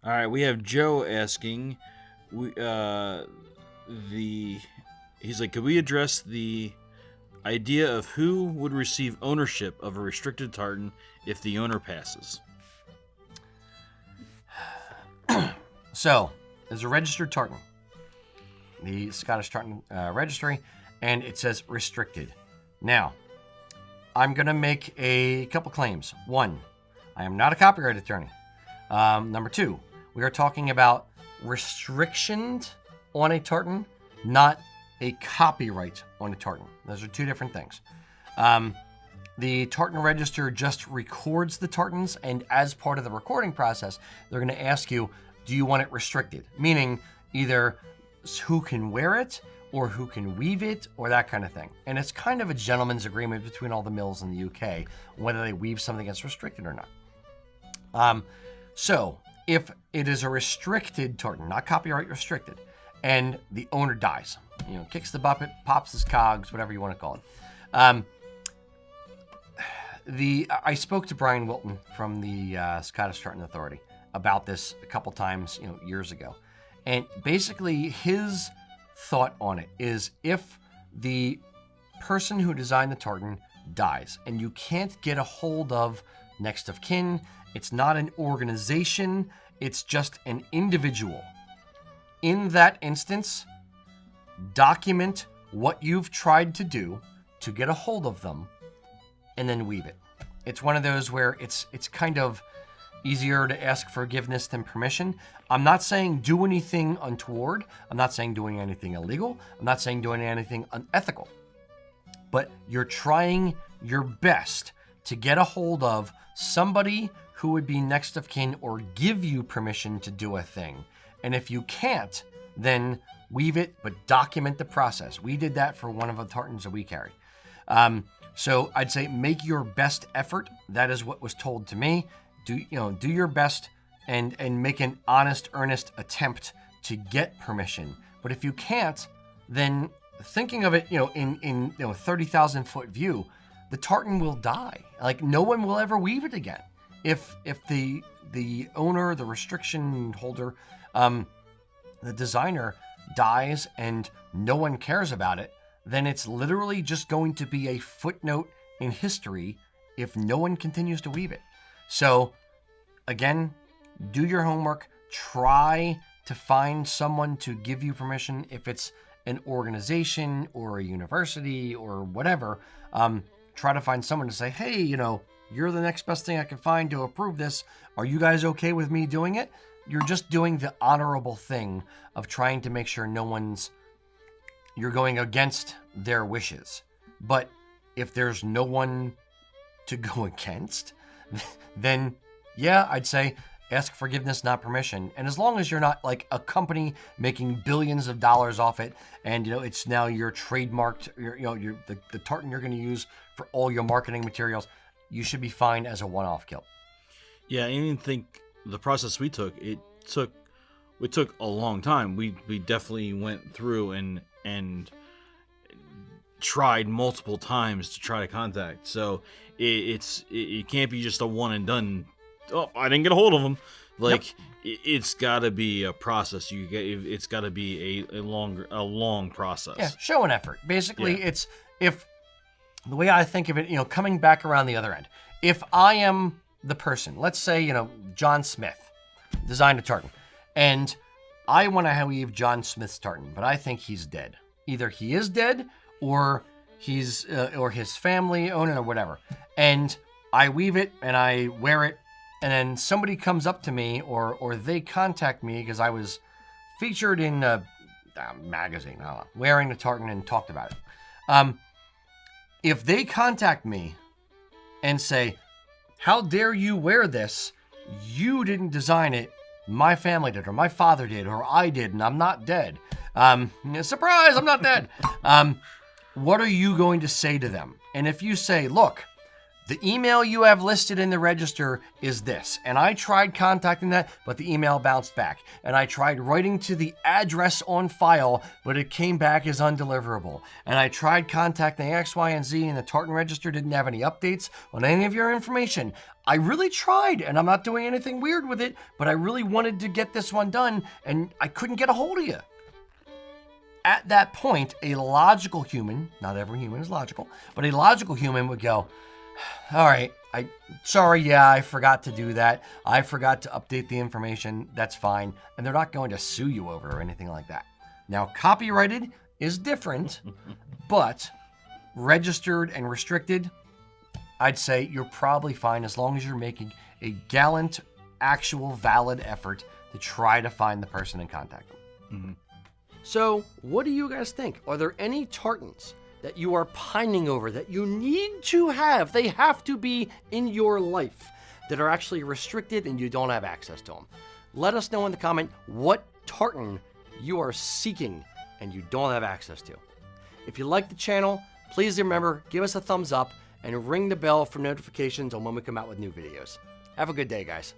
All right, we have Joe asking, we the he's like, could we address the idea of who would receive ownership of a restricted tartan if the owner passes? So, there's a registered tartan, the Scottish Tartan Registry, and it says restricted. Now, I'm going to make a couple claims. One, I am not a copyright attorney. Number two, we are talking about restrictions on a tartan, not a copyright on a tartan. Those are two different things. The tartan register just records the tartans, and as part of the recording process, they're going to ask you, do you want it restricted? Meaning either who can wear it or who can weave it or that kind of thing. And it's kind of a gentleman's agreement between all the mills in the UK whether they weave something that's restricted or not. So if it is a restricted tartan, not copyright restricted, and the owner dies, kicks the bucket, pops his cogs, whatever you want to call it. I spoke to Brian Wilton from the Scottish Tartan Authority about this a couple times, years ago. And basically his thought on it is if the person who designed the tartan dies and you can't get a hold of next of kin, it's not an organization, it's just an individual. In that instance, document what you've tried to do to get a hold of them and then weave it. It's one of those where it's kind of easier to ask forgiveness than permission. I'm not saying do anything untoward. I'm not saying doing anything illegal. I'm not saying doing anything unethical. But you're trying your best to get a hold of somebody who would be next of kin or give you permission to do a thing. And if you can't, then weave it, but document the process. We did that for one of the tartans that we carried. So I'd say make your best effort. That is what was told to me. Do your best and make an honest, earnest attempt to get permission. But if you can't, then thinking of it, in 30,000 foot view, the tartan will die. Like no one will ever weave it again. If the owner, the restriction holder, the designer dies and no one cares about it, then it's literally just going to be a footnote in history if no one continues to weave it. So again, do your homework, try to find someone to give you permission. If it's an organization or a university or whatever, try to find someone to say, hey, you're the next best thing I can find to approve this. Are you guys okay with me doing it? You're just doing the honorable thing of trying to make sure you're going against their wishes. But if there's no one to go against, then yeah, I'd say ask forgiveness, not permission. And as long as you're not like a company making billions of dollars off it, and it's now your trademarked, the tartan you're going to use for all your marketing materials, you should be fine as a one-off kilt. Yeah, I even think the process we took, it took a long time. We definitely went through and tried multiple times to try to contact. So it can't be just a one and done. Oh, I didn't get a hold of them. Like yep. It's got to be a process. It's got to be a long process. Yeah, show an effort. Basically, It's if the way I think of it, coming back around the other end. If I am the person, let's say, John Smith designed a tartan, and I want to weave John Smith's tartan, but I think he's dead. Either he is dead, or he's or his family own it, or whatever. And I weave it and I wear it, and then somebody comes up to me, or they contact me because I was featured in a magazine, I don't know, wearing the tartan and talked about it. If they contact me and say, how dare you wear this? You didn't design it. My family did, or my father did, or I did, and I'm not dead. Surprise, I'm not dead. What are you going to say to them? And if you say, look, The email you have listed in the register is this. And I tried contacting that, but the email bounced back. And I tried writing to the address on file, but it came back as undeliverable. And I tried contacting X, Y, and Z, and the Tartan register didn't have any updates on any of your information. I really tried, and I'm not doing anything weird with it, but I really wanted to get this one done, and I couldn't get a hold of you. At that point, a logical human, not every human is logical, but a logical human would go, all right, sorry, yeah, I forgot to do that. I forgot to update the information. That's fine. And they're not going to sue you over or anything like that. Now, copyrighted is different, but registered and restricted, I'd say you're probably fine as long as you're making a gallant, actual, valid effort to try to find the person and contact them. Mm-hmm. So, what do you guys think? Are there any tartans that you are pining over that you need to have? They have to be in your life that are actually restricted and you don't have access to them. Let us know in the comment what tartan you are seeking and you don't have access to. If you like the channel, please remember, give us a thumbs up and ring the bell for notifications on when we come out with new videos. Have a good day, guys.